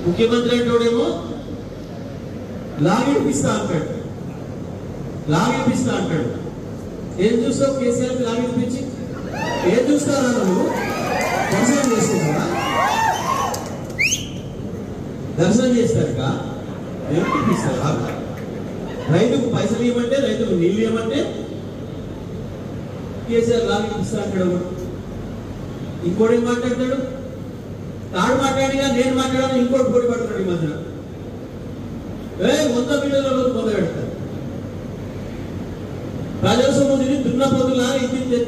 ముఖ్యమంత్రి అంటోడేమో లాగిపిస్తా అంటాడు, లాగిపిస్తా అంటాడు. ఏం చూస్తావు కేసీఆర్ లాగిపించి? ఏం చూస్తారా నువ్వు? దర్శనం చేసుకుంటారా? దర్శనం చేస్తారక ఏమిపిస్తారా? రైతుకు పైసలు ఇవ్వమంటే, రైతుకు నీళ్ళు ఇవ్వమంటే కేసీఆర్ లాగిపిస్తా అంటాడు. ఇంకోటి మాట్లాడతాడు, తాడు మాట్లాడిగా నేను మాట్లాడాలని ఇంకోటి పోటీ పడుతున్నాడు. ఈ మధ్యన 100 మీటర్ల రోజు మొదలెడతారు. ప్రజల సొమ్ముని దున్నపోతులా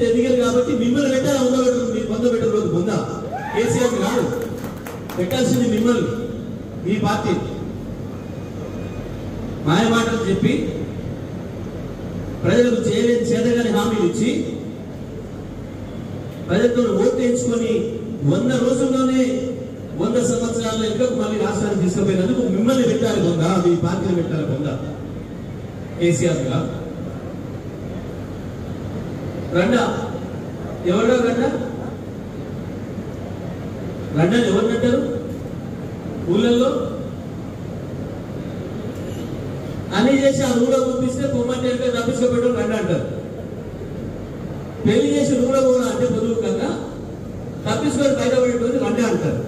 ఎదిగారు కాబట్టి మిమ్మల్ని పెట్టాలి. 100 మీటర్లు మీరు 100 మీటర్ల రోజు పొందా కేసీఆర్ కాదు పెట్టాల్సింది మిమ్మల్ని, మీ పార్టీ. మాయ మాటలు చెప్పి ప్రజలకు చేయలేని చేతగాని హామీలు ఇచ్చి ప్రజలతో ఓట్లు వేయించుకొని 100 రోజుల్లోనే 100 సంవత్సరాల ఇంకా మళ్ళీ రాష్ట్రాన్ని తీసుకుపోయినందుకు మిమ్మల్ని పెట్టాలి కొంద, మీ పార్టీని పెట్టాలి కొంద. కేసీఆర్ గా రండా ఎవరు రండా రండని ఎవరినంటారు? ఊళ్ళల్లో అన్ని చేసి ఆ రూలో పంపిస్తే పొమ్మంటే తప్పించుకోబెట్టు రండి అంటారు. పెళ్లి చేసి రూలో కూడా అంటే పొదువు కన్నా తప్పించుకొని బయటపడేటువంటి రండి అంటారు.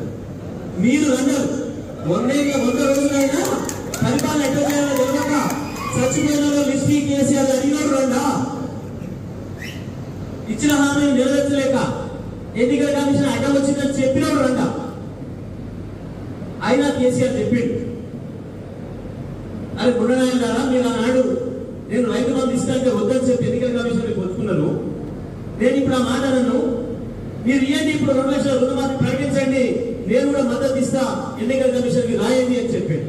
మీరు రండారు 100 రోజులైనా పరిపాలన ఎట్లా చేయాలో తెలియక చచ్చిపోయిన లిస్టీ కేసీఆర్ అడిగినాడు రండా. ఇచ్చిన హామీని నెరవేర్చలేక ఎన్నికల కమిషన్ అడ్డం వచ్చిందని చెప్పినాడు రండా. అయినా కేసీఆర్ చెప్పిండు, అది గుండెనాయన మీరు ఆనాడు నేను రైతు బంధు ఇస్తాంటే వద్దని చెప్పి ఎన్నికల కమిషన్ ఒప్పుకున్నారు. నేను ఇప్పుడు ఆ మాట అన్నాను, మీరు ఇవ్వండి, ఇప్పుడు 2 లక్షల రుణమాఫీ ప్రకటించండి, నేను కూడా మద్దతు ఇస్తా, ఎన్నికల కమిషన్ కి రాయండి అని చెప్పాడు.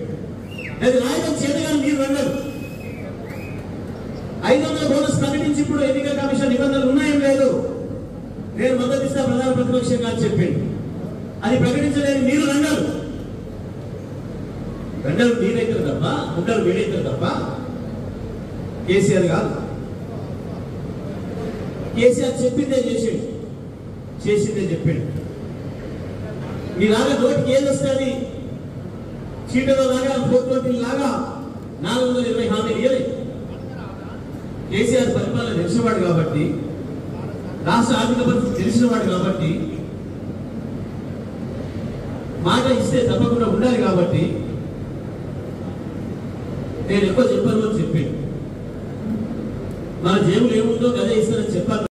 అది రాయడం చేతగాని మీరు అన్నారు. 500 బోనస్ ప్రకటించి ఇప్పుడు ఎన్నికల కమిషన్ నిబంధనలు ఉన్నాయేం లేదు, నేను మద్దతు ఇస్తా ప్రధాన ప్రతిపక్షంగా అని చెప్పాడు. అది ప్రకటించలేదు మీరు అన్నారు. రెండలు మీరైతారు తప్ప, ముండలు వీడైతారు తప్ప కేసీఆర్ కాదు. కేసీఆర్ చెప్పిందే చేసాడు, చేసిందే చెప్పాడు. మీలాగా నోటికి ఏది వస్తుంది? చీటలో లాగా 420 లాగా 420 హామీలు ఇవ్వలేదు. కేసీఆర్ పరిపాలన తెలిసినవాడు కాబట్టి, రాష్ట్ర ఆర్థిక పరిస్థితి తెలిసినవాడు కాబట్టి, మాట ఇస్తే తప్పకుండా ఉండాలి కాబట్టి నేను ఎక్కువ చెప్పాను అని చెప్పాడు. మన జేబులు ఏముందో గదే ఇస్తానని చెప్పాను.